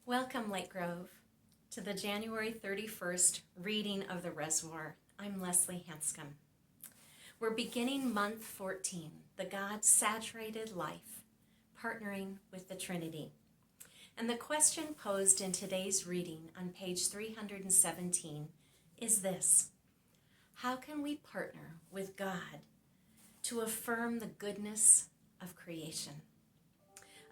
Welcome, Lake Grove, to the January 31st reading of the Reservoir. I'm Leslie Hanscom. We're beginning month 14, the God-saturated life, partnering with the Trinity. And the question posed in today's reading on page 317 is this: how can we partner with God to affirm the goodness of creation?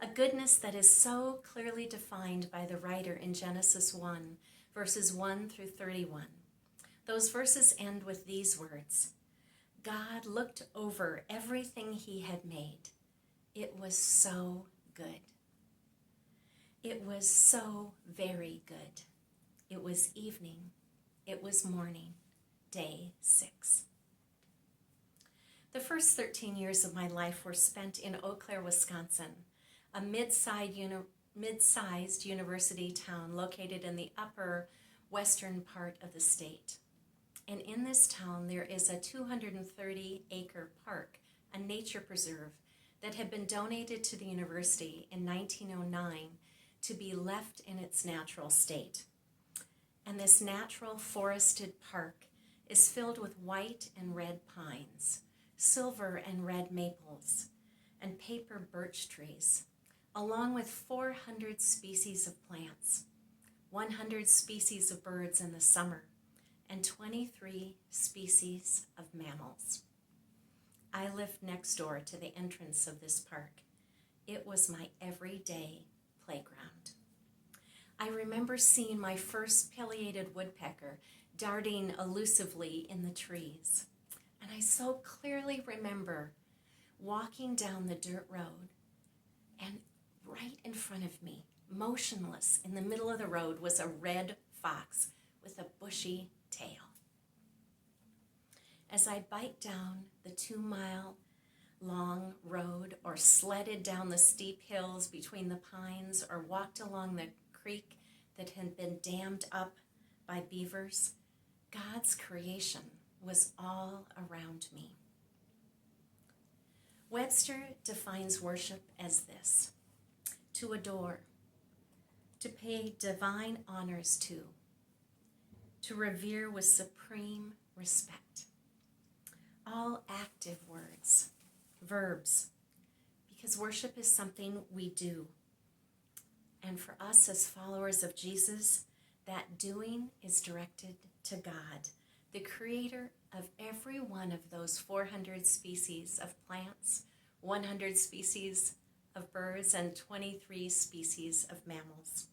A goodness that is so clearly defined by the writer in Genesis 1, verses 1 through 31. Those verses end with these words: God looked over everything he had made. It was so good. It was so very good. It was evening. It was morning, day 6. The first 13 years of my life were spent in Eau Claire, Wisconsin, a mid-sized university town located in the upper western part of the state. And in this town, there is a 230-acre park, a nature preserve, that had been donated to the university in 1909 to be left in its natural state. And this natural forested park is filled with white and red pines, silver and red maples, and paper birch trees, along with 400 species of plants, 100 species of birds in the summer, and 23 species of mammals. I lived next door to the entrance of this park. It was my everyday playground. I remember seeing my first pileated woodpecker darting elusively in the trees. And I so clearly remember walking down the dirt road, and right in front of me, motionless in the middle of the road, was a red fox with a bushy tail. As I biked down the 2-mile-long road, or sledded down the steep hills between the pines, or walked along the creek that had been dammed up by beavers, God's creation was all around me. Webster defines worship as this: to adore, to pay divine honors to revere with supreme respect. All active words, verbs, because worship is something we do. And for us as followers of Jesus, that doing is directed to God, the creator of every one of those 400 species of plants, 100 species of birds, and 23 species of mammals.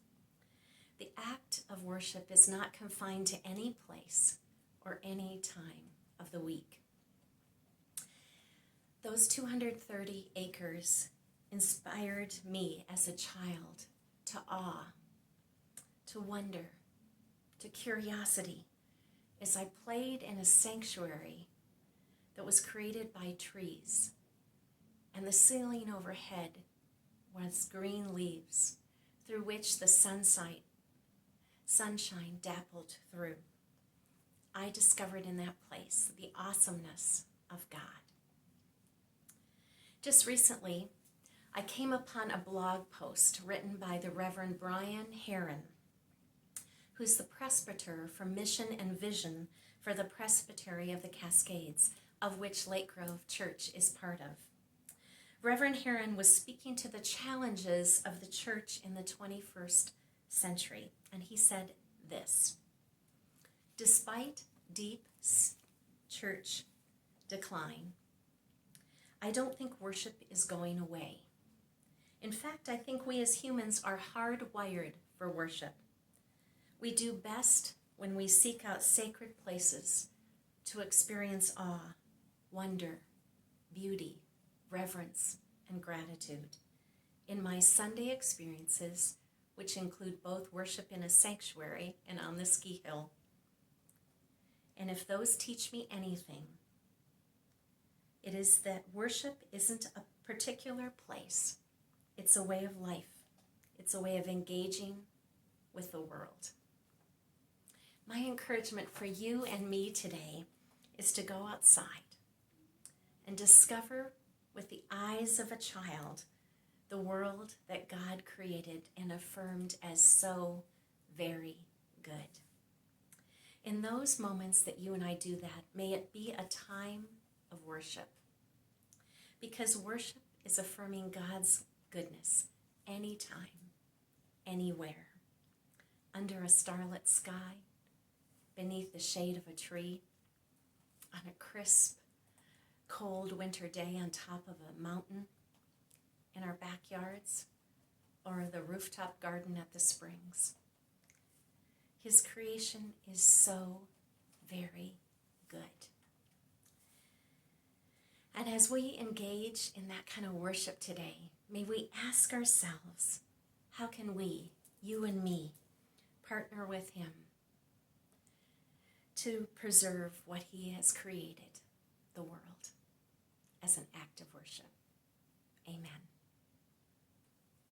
The act of worship is not confined to any place or any time of the week. Those 230 acres inspired me as a child to awe, to wonder, to curiosity, as I played in a sanctuary that was created by trees, and the ceiling overhead was green leaves through which the sunshine dappled through. I discovered in that place the awesomeness of God. Just recently, I came upon a blog post written by the Reverend Brian Herron, who's the presbyter for Mission and Vision for the Presbyterian of the Cascades, of which Lake Grove Church is part of. Reverend Herron was speaking to the challenges of the church in the 21st century, and he said this: despite deep church decline, I don't think worship is going away. In fact, I think we as humans are hardwired for worship. We do best when we seek out sacred places to experience awe, wonder, beauty, reverence, and gratitude. In my Sunday experiences, which include both worship in a sanctuary and on the ski hill. And if those teach me anything, it is that worship isn't a particular place. It's a way of life. It's a way of engaging with the world. My encouragement for you and me today is to go outside and discover with the eyes of a child the world that God created and affirmed as so very good. In those moments that you and I do that, may it be a time of worship, because worship is affirming God's goodness anytime, anywhere, under a starlit sky, beneath the shade of a tree, on a crisp, cold winter day on top of a mountain, in our backyards, or the rooftop garden at the springs. His creation is so very good. And as we engage in that kind of worship today, may we ask ourselves, how can we, you and me, partner with him to preserve what he has created, the world, as an act of worship? Amen.